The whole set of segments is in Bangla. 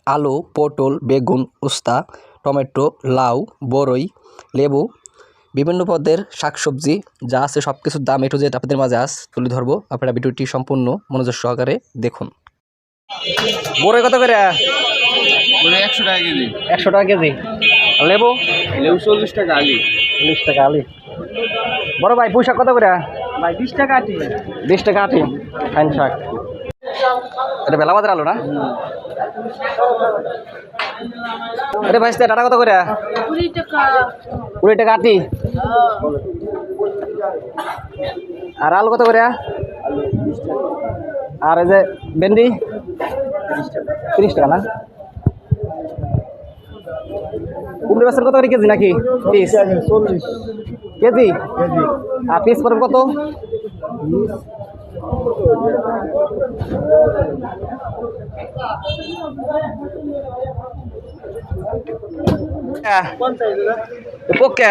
আলু, পটল, বেগুন, উস্তা, টমেটো, লাউ, বরই, লেবু, বিভিন্ন পদের শাকসবজি যা আছে সব কিছুর দাম A to Z আপনাদের মাঝে আজ তুলে ধরবো। আপনারা ভিডিওটি সম্পূর্ণ মনোযোগ সহকারে দেখুন। বরই কত করে? 100 টাকা কেজি। 100 টাকা কেজি। লেবু? লেবু 40 টাকা আলি। 40 টাকা আলি। বড় ভাই পুঁই শাক কত করে? ভাই 20 টাকা আটি। 20 টাকা আটি। ফাইন শাক। এটা বেলা বাজার আলু না? আরে ভাই টাটা কত করে? 20 টাকা। 20 টাকা আটি। আর আলু কত করে? আর এই যে ভেন্ডি 30 টাকা না? কুমড়ো বেসন কত করে কেজি নাকি পিস? 40 কেজি? কেজি। আর পিস পড়বে কত? পক্ষে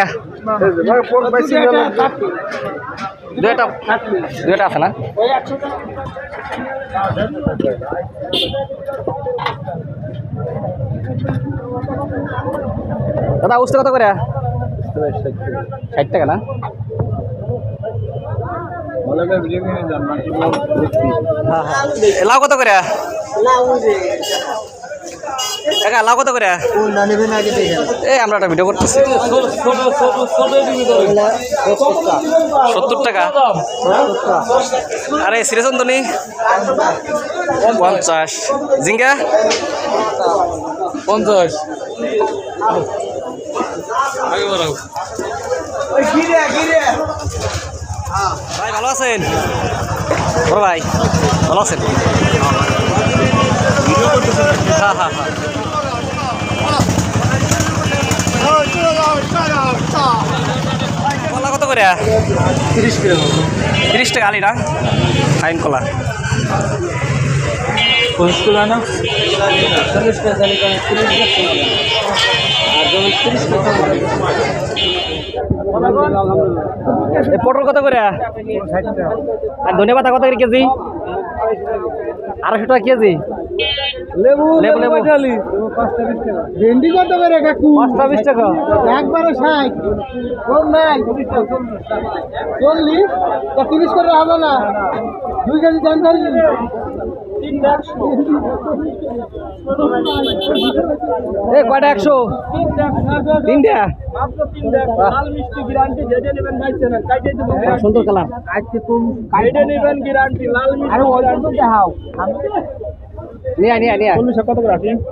দুইটা আছে না? দাদা উস্তে কত করে? 60 টাকা না? লাউ কত করে? কাকা লাউ কত করে? এই আমরা একটা ভিডিও করতেছি। 70 টাকা। আরে সিরিয়াসন তো নেই 50। জিঙ্গা 50। ভাই ভালো আছেন? বড় ভাই ভালো আছেন? হ্যাঁ হ্যাঁ হ্যাঁ। কলা কত করে? 30 টাকা। 30 টাকা আলি না? ফাইন কলা। 50 টাকা না? 40 টাকা জানি কারণ 30 টাকা। আর যখন 30 টাকা এই পটল কত করে? 60 টাকা। আর ধনে পাতা কত করে কেজি? 250 টাকা কেজি। লেবু লেবু লেবু 5 টাকা। ভেন্ডি কত করে কাকু? 20 টাকা। একবারে 60। কম নাই। 40 তা 30 করে হবে না। 2 কেজি দেন তাহলে। 300। এই কয়টা 100? 3টা। মাত্র 300 লাল মিষ্টি গ্যারান্টি যেটা নেবেন ভাই চেনেন কাইটে দেব। সুন্দর কালার। আজকে তুমি কাইটে নেবেন গ্যারান্টি লাল মিষ্টি। আরে ওই তো দেখাও। নিয়া নিয়া নিয়া। 40 কত করে আছে?